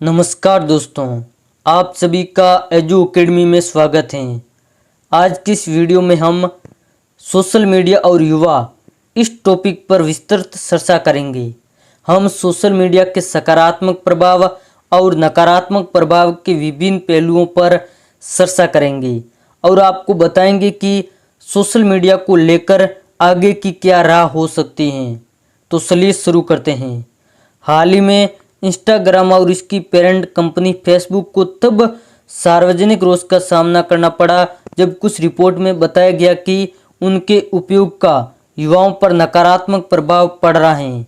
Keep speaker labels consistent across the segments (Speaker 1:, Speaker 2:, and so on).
Speaker 1: नमस्कार दोस्तों, आप सभी का एजू एकेडमी में स्वागत है। आज की इस वीडियो में हम सोशल मीडिया और युवा इस टॉपिक पर विस्तृत चर्चा करेंगे। हम सोशल मीडिया के सकारात्मक प्रभाव और नकारात्मक प्रभाव के विभिन्न पहलुओं पर चर्चा करेंगे और आपको बताएंगे कि सोशल मीडिया को लेकर आगे की क्या राह हो सकती है। तो चलिए शुरू करते हैं। हाल ही में इंस्टाग्राम और इसकी पेरेंट कंपनी फेसबुक को तब सार्वजनिक रोष का सामना करना पड़ा जब कुछ रिपोर्ट में बताया गया कि उनके उपयोग का युवाओं पर नकारात्मक प्रभाव पड़ रहा है।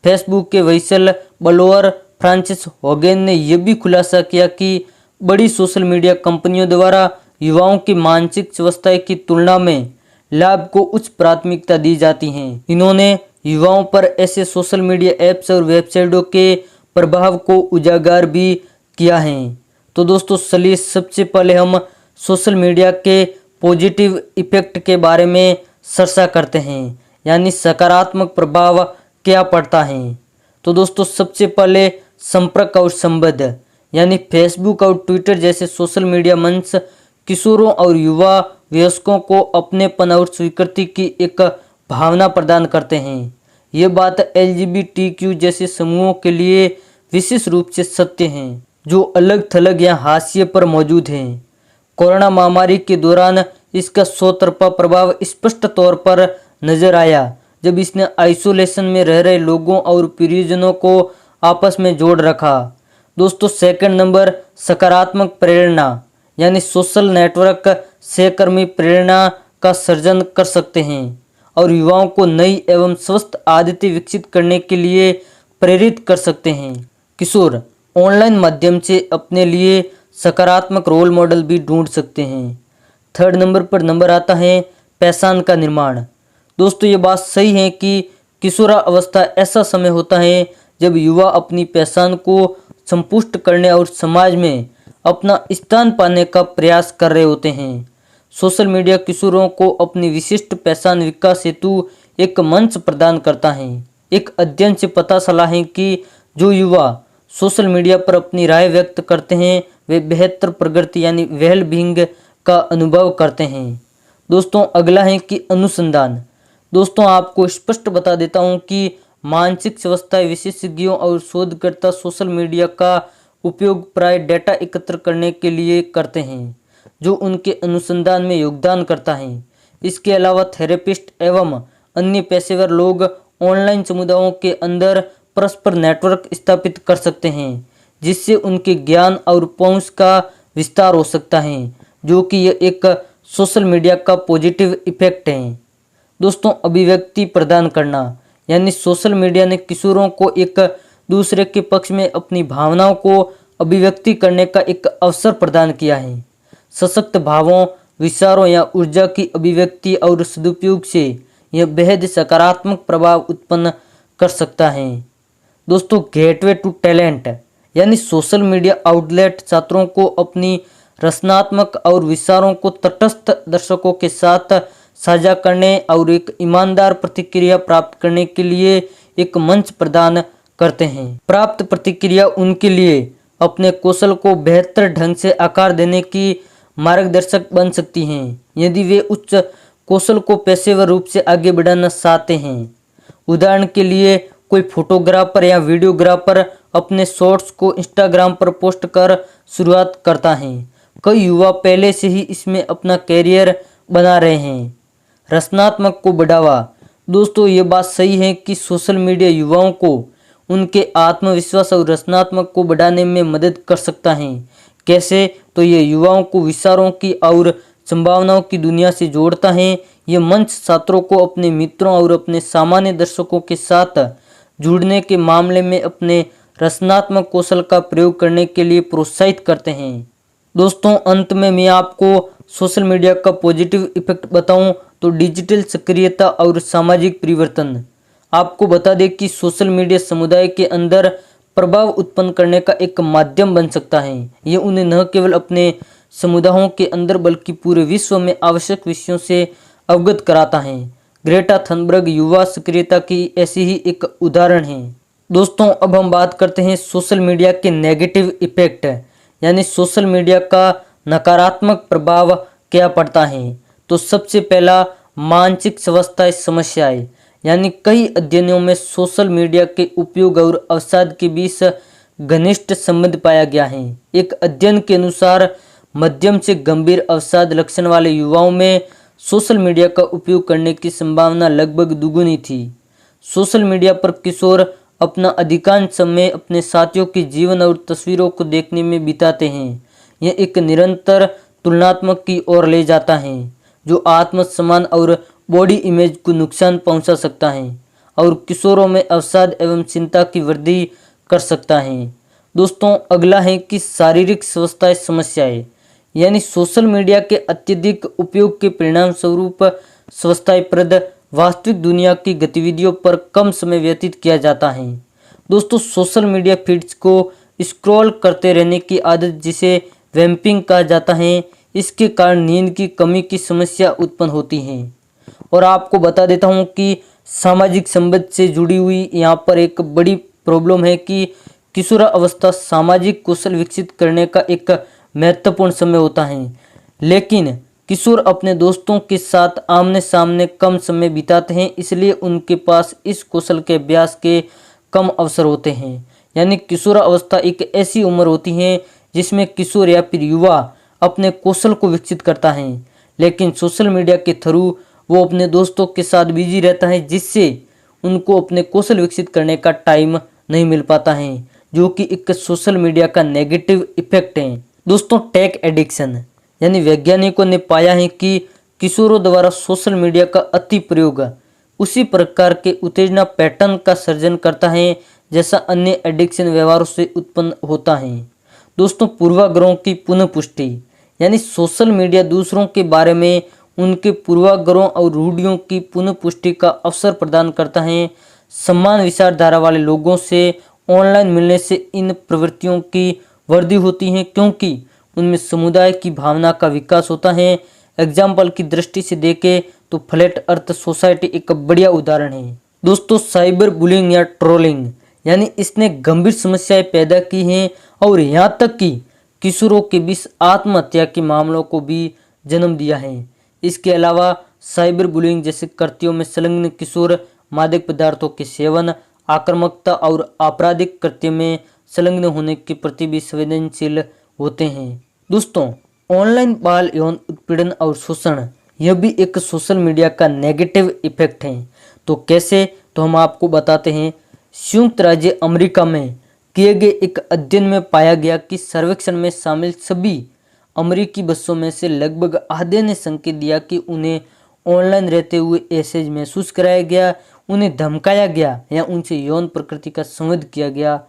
Speaker 1: फेसबुक के व्हिसल ब्लोअर फ्रांसिस होगेन ने यह भी खुलासा किया कि बड़ी सोशल मीडिया कंपनियों द्वारा युवाओं की मानसिक स्वास्थ्य की तुलना में लाभ को उच्च प्राथमिकता दी जाती है। इन्होंने युवाओं पर ऐसे सोशल मीडिया ऐप्स और वेबसाइटों के प्रभाव को उजागर भी किया है। तो दोस्तों चलिए सबसे पहले हम सोशल मीडिया के पॉजिटिव इफेक्ट के बारे में चर्चा करते हैं, यानी सकारात्मक प्रभाव क्या पड़ता है। तो दोस्तों सबसे पहले संपर्क और संबंध, यानी फेसबुक और ट्विटर जैसे सोशल मीडिया मंच किशोरों और युवा वयस्कों को अपनेपन और स्वीकृति की एक भावना प्रदान करते हैं। ये बात LGBTQ जैसे समूहों के लिए विशेष रूप से सत्य है, जो अलग थलग या हाशिए पर मौजूद हैं। कोरोना महामारी के दौरान इसका सौतरफा प्रभाव स्पष्ट तौर पर नजर आया, जब इसने आइसोलेशन में रह रहे लोगों और परिजनों को आपस में जोड़ रखा। दोस्तों सेकंड नंबर, सकारात्मक प्रेरणा, यानी सोशल नेटवर्क सहकर्मी प्रेरणा का सृजन कर सकते हैं और युवाओं को नई एवं स्वस्थ आदतें विकसित करने के लिए प्रेरित कर सकते हैं। किशोर ऑनलाइन माध्यम से अपने लिए सकारात्मक रोल मॉडल भी ढूंढ सकते हैं। थर्ड नंबर पर नंबर आता है पहचान का निर्माण। दोस्तों ये बात सही है कि किशोरावस्था ऐसा समय होता है जब युवा अपनी पहचान को संपुष्ट करने और समाज में अपना स्थान पाने का प्रयास कर रहे होते हैं। सोशल मीडिया किशोरों को अपनी विशिष्ट पहचान विकास हेतु एक मंच प्रदान करता है। एक अध्ययन से पता चला है कि जो युवा सोशल मीडिया पर अपनी राय व्यक्त करते हैं वे बेहतर प्रगति यानी वेल बीइंग का अनुभव करते हैं। दोस्तों अगला है कि अनुसंधान। दोस्तों आपको स्पष्ट बता देता हूं कि मानसिक स्वास्थ्य विशेषज्ञों और शोधकर्ता सोशल मीडिया का उपयोग प्राय डेटा एकत्र करने के लिए करते हैं, जो उनके अनुसंधान में योगदान करता है। इसके अलावा थेरेपिस्ट एवं अन्य पेशेवर लोग ऑनलाइन समुदायों के अंदर परस्पर नेटवर्क स्थापित कर सकते हैं, जिससे उनके ज्ञान और पहुंच का विस्तार हो सकता है, जो कि यह एक सोशल मीडिया का पॉजिटिव इफेक्ट है। दोस्तों अभिव्यक्ति प्रदान करना, यानी सोशल मीडिया ने किशोरों को एक दूसरे के पक्ष में अपनी भावनाओं को अभिव्यक्ति करने का एक अवसर प्रदान किया है। सशक्त भावों, विचारों या ऊर्जा की अभिव्यक्ति और सदुपयोग से यह बेहद सकारात्मक प्रभाव उत्पन्न कर सकता है। दोस्तों गेटवे टू टैलेंट, यानी सोशल मीडिया आउटलेट छात्रों को अपनी रचनात्मक और विचारों को तटस्थ दर्शकों के साथ साझा करने और एक ईमानदार प्रतिक्रिया प्राप्त करने के लिए एक मंच प्रदान करते हैं। प्राप्त प्रतिक्रिया उनके लिए अपने कौशल को बेहतर ढंग से आकार देने की मार्गदर्शक बन सकती हैं, यदि वे उच्च कौशल को पेशेवर रूप से आगे बढ़ाना चाहते हैं। उदाहरण के लिए कोई फोटोग्राफर या वीडियोग्राफर अपने शॉट्स को इंस्टाग्राम पर पोस्ट कर शुरुआत करता है। कई युवा पहले से ही इसमें अपना कैरियर बना रहे हैं। रचनात्मक को बढ़ावा। दोस्तों ये बात सही है कि सोशल मीडिया युवाओं को उनके आत्मविश्वास और रचनात्मक को बढ़ाने में मदद कर सकता है। कैसे? तो ये युवाओं को विचारों की और संभावनाओं की दुनिया से जोड़ता है। ये मंच छात्रों को अपने मित्रों और अपने सामान्य दर्शकों के साथ जुड़ने के मामले में अपने रचनात्मक कौशल का प्रयोग करने के लिए प्रोत्साहित करते हैं। दोस्तों अंत में मैं आपको सोशल मीडिया का पॉजिटिव इफेक्ट बताऊं तो डिजिटल सक्रियता और सामाजिक परिवर्तन। आपको बता दें कि सोशल मीडिया समुदाय के अंदर प्रभाव उत्पन्न करने का एक माध्यम बन सकता है। ये उन्हें न केवल अपने समुदायों के अंदर बल्कि पूरे विश्व में आवश्यक विषयों से अवगत कराता है। ग्रेटा थनबर्ग युवा सक्रियता की ऐसी ही एक उदाहरण है। दोस्तों अब हम बात करते हैं सोशल मीडिया के नेगेटिव इफेक्ट, यानी सोशल मीडिया का नकारात्मक प्रभाव क्या पड़ता है। तो सबसे पहला, मानसिक स्वास्थ्य समस्याएं, यानी कई अध्ययनों में सोशल मीडिया के उपयोग और अवसाद के बीच घनिष्ठ संबंध पाया गया है। एक अध्ययन के अनुसार मध्यम से गंभीर अवसाद लक्षण वाले युवाओं में सोशल मीडिया का उपयोग करने की संभावना लगभग दुगुनी थी। सोशल मीडिया पर किशोर अपना अधिकांश समय अपने साथियों के जीवन और तस्वीरों को देखने में बिताते हैं। यह एक निरंतर तुलनात्मक की ओर ले जाता है, जो आत्मसम्मान और बॉडी इमेज को नुकसान पहुंचा सकता है और किशोरों में अवसाद एवं चिंता की वृद्धि कर सकता है। दोस्तों अगला है कि शारीरिक स्वास्थ्य समस्याएं, यानी सोशल मीडिया के अत्यधिक उपयोग के परिणाम स्वरूप स्वास्थ्यप्रद वास्तविक दुनिया की गतिविधियों पर कम समय व्यतीत किया जाता है। दोस्तों सोशल मीडिया फीड्स को स्क्रॉल करते रहने की आदत, जिसे वैम्पिंग कहा जाता है, इसके कारण नींद की कमी की समस्या उत्पन्न होती है। और आपको बता देता हूँ कि सामाजिक संबंध से जुड़ी हुई यहाँ पर एक बड़ी प्रॉब्लम है कि किशोरावस्था सामाजिक कौशल विकसित करने का एक महत्वपूर्ण समय होता है, लेकिन किशोर अपने दोस्तों के साथ आमने सामने कम समय बिताते हैं, इसलिए उनके पास इस कौशल के अभ्यास के कम अवसर होते हैं। यानी किशोरावस्था एक ऐसी उम्र होती है जिसमें किशोर या फिर युवा अपने कौशल को विकसित करता है, लेकिन सोशल मीडिया के थ्रू वो अपने दोस्तों के साथ बिजी रहता है, जिससे उनको अपने कौशल विकसित करने का टाइम नहीं मिल पाता है, जो कि एक सोशल मीडिया का नेगेटिव इफेक्ट है। दोस्तों टेक एडिक्शन, यानी वैज्ञानिकों ने पाया है कि किशोरों द्वारा सोशल मीडिया का अति प्रयोग उसी प्रकार के उत्तेजना पैटर्न का सर्जन करता है जैसा अन्य एडिक्शन व्यवहारों से उत्पन्न होता है। दोस्तों पूर्वाग्रहों की पुनः पुष्टि, यानी सोशल मीडिया दूसरों के बारे में उनके पूर्वाग्रहों और रूढ़ियों की पुनः पुष्टि का अवसर प्रदान करता है। समान विचारधारा वाले लोगों से ऑनलाइन मिलने से इन प्रवृत्तियों की वृद्धि होती है, क्योंकि उनमें समुदाय की भावना का विकास होता है। एग्जाम्पल की दृष्टि से देखें तो फ्लैट अर्थ सोसाइटी एक बढ़िया उदाहरण है। दोस्तों साइबर बुलिंग या ट्रोलिंग, यानी इसने गंभीर समस्याएं पैदा की हैं और यहाँ तक कि किशोरों के बीच आत्महत्या के मामलों को भी जन्म दिया है। इसके अलावा साइबर बुलिंग जैसे कृत्यों में संलग्न किशोर मादक पदार्थों के सेवन, आक्रामकता और आपराधिक कृत्य में संलग्न होने के प्रति भी संवेदनशील होते हैं। दोस्तों ऑनलाइन बाल यौन उत्पीड़न और शोषण, यह भी एक सोशल मीडिया का नेगेटिव इफेक्ट है। तो कैसे, तो हम आपको बताते हैं। संयुक्त राज्य अमेरिका में किए गए एक अध्ययन में पाया गया कि सर्वेक्षण में शामिल सभी अमेरिकी बच्चों में से लगभग आधे ने संकेत दिया कि उन्हें ऑनलाइन रहते हुए असहज महसूस कराया गया, उन्हें धमकाया गया या उनसे यौन प्रकृति का संवाद किया गया।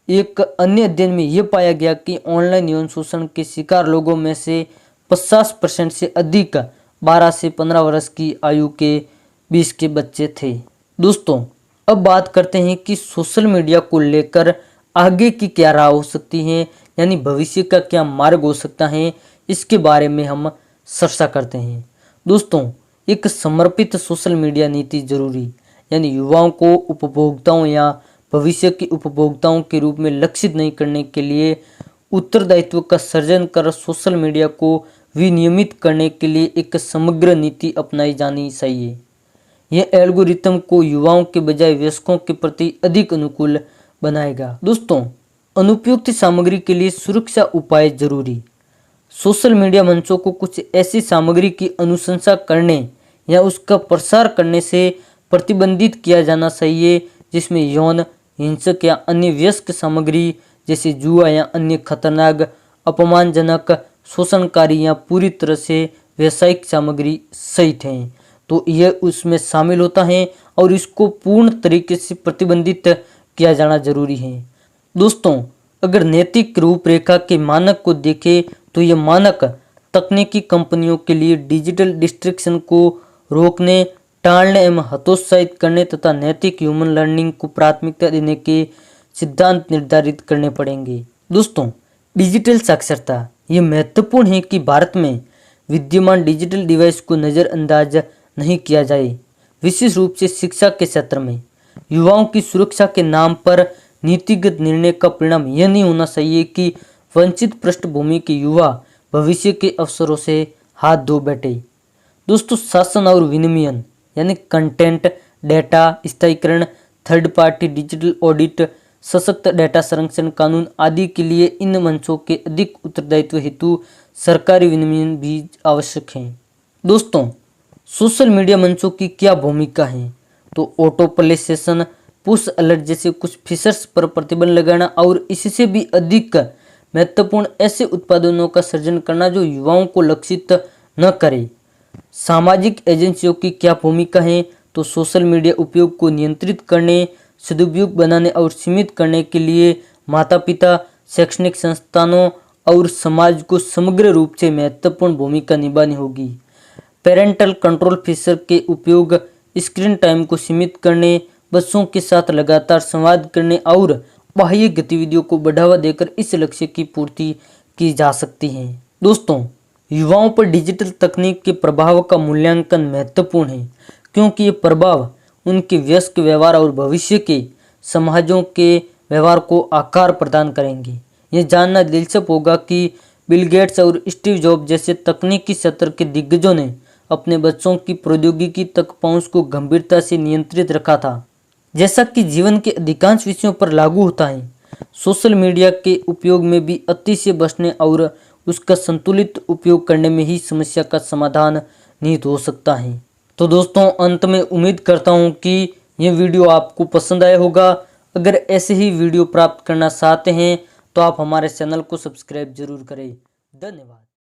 Speaker 1: एक अन्य अध्ययन में यह पाया गया कि ऑनलाइन यौन शोषण के शिकार लोगों में से 50% से अधिक 12 से 15 वर्ष की आयु के 20 के बच्चे थे। दोस्तों अब बात करते हैं कि सोशल मीडिया को लेकर आगे की क्या राह हो सकती है, यानी भविष्य का क्या मार्ग हो सकता है, इसके बारे में हम चर्चा करते हैं। दोस्तों एक समर्पित सोशल मीडिया नीति जरूरी, यानी युवाओं को उपभोक्ताओं या भविष्य के उपभोक्ताओं के रूप में लक्षित नहीं करने के लिए उत्तरदायित्व का सर्जन कर सोशल मीडिया को विनियमित करने के लिए एक समग्र नीति अपनाई जानी चाहिए। यह एल्गोरिथम को युवाओं के बजाय वयस्कों के प्रति अधिक अनुकूल बनाएगा। दोस्तों अनुपयुक्त सामग्री के लिए सुरक्षा उपाय जरूरी। सोशल मीडिया मंचों को कुछ ऐसी सामग्री की अनुशंसा करने या उसका प्रसार करने से प्रतिबंधित किया जाना चाहिए जिसमें यौन, हिंसक या अन्य व्यस्क सामग्री जैसे जुआ या अन्य खतरनाक, अपमानजनक, शोषणकारी या पूरी तरह से व्यावसायिक सामग्री सहित हैं, तो यह उसमें शामिल होता है और इसको पूर्ण तरीके से प्रतिबंधित किया जाना जरूरी है। दोस्तों अगर नैतिक रूपरेखा के मानक को देखें तो यह मानक तकनीकी कंपनियों के लिए डिजिटल डिस्ट्रैक्शन को रोकने, टालने एवं हतोत्साहित करने तथा नैतिक ह्यूमन लर्निंग को प्राथमिकता देने के सिद्धांत निर्धारित करने पड़ेंगे। दोस्तों डिजिटल साक्षरता, ये महत्वपूर्ण है कि भारत में विद्यमान डिजिटल डिवाइस को नज़रअंदाज नहीं किया जाए, विशेष रूप से शिक्षा के क्षेत्र में। युवाओं की सुरक्षा के नाम पर नीतिगत निर्णय का परिणाम यह नहीं होना चाहिए कि वंचित पृष्ठभूमि के युवा भविष्य के अवसरों से हाथ धो बैठे। दोस्तों, शासन और विनियमन यानी कंटेंट, डेटा स्थायीकरण, थर्ड पार्टी डिजिटल ऑडिट, सशक्त डेटा संरक्षण कानून आदि के लिए इन मंचों के अधिक उत्तरदायित्व हेतु सरकारी विनियमन भी आवश्यक है। दोस्तों, सोशल मीडिया मंचों की क्या भूमिका है? तो auto play session, push alert जैसे कुछ फीचर्स पर प्रतिबंध लगाना और इससे भी अधिक महत्वपूर्ण ऐसे उत्पादनों का सृजन करना जो युवाओं को लक्षित न करे। सामाजिक एजेंसियों की क्या भूमिका है? तो सोशल मीडिया उपयोग को नियंत्रित करने, सदुपयोग बनाने और सीमित करने के लिए माता पिता, शैक्षणिक संस्थानों और समाज को समग्र रूप से महत्वपूर्ण भूमिका निभानी होगी। पेरेंटल कंट्रोल फीचर के उपयोग स्क्रीन टाइम को सीमित करने, बच्चों के साथ लगातार संवाद करने और बाह्य गतिविधियों को बढ़ावा देकर इस लक्ष्य की पूर्ति की जा सकती है। दोस्तों, युवाओं पर डिजिटल तकनीक के प्रभाव का मूल्यांकन महत्वपूर्ण है, क्योंकि ये प्रभाव उनके वयस्क व्यवहार और भविष्य के समाजों के व्यवहार को आकार प्रदान करेंगे। ये जानना दिलचस्प होगा कि बिल गेट्स और स्टीव जॉब जैसे तकनीकी क्षेत्र के दिग्गजों ने अपने बच्चों की प्रौद्योगिकी तक पहुंच को गंभीरता से नियंत्रित रखा था। जैसा कि जीवन के अधिकांश विषयों पर लागू होता है, सोशल मीडिया के उपयोग में भी अति से बचने और उसका संतुलित उपयोग करने में ही समस्या का समाधान निहित हो सकता है। तो दोस्तों, अंत में उम्मीद करता हूँ कि ये वीडियो आपको पसंद आया होगा। अगर ऐसे ही वीडियो प्राप्त करना चाहते हैं तो आप हमारे चैनल को सब्सक्राइब जरूर करें। धन्यवाद।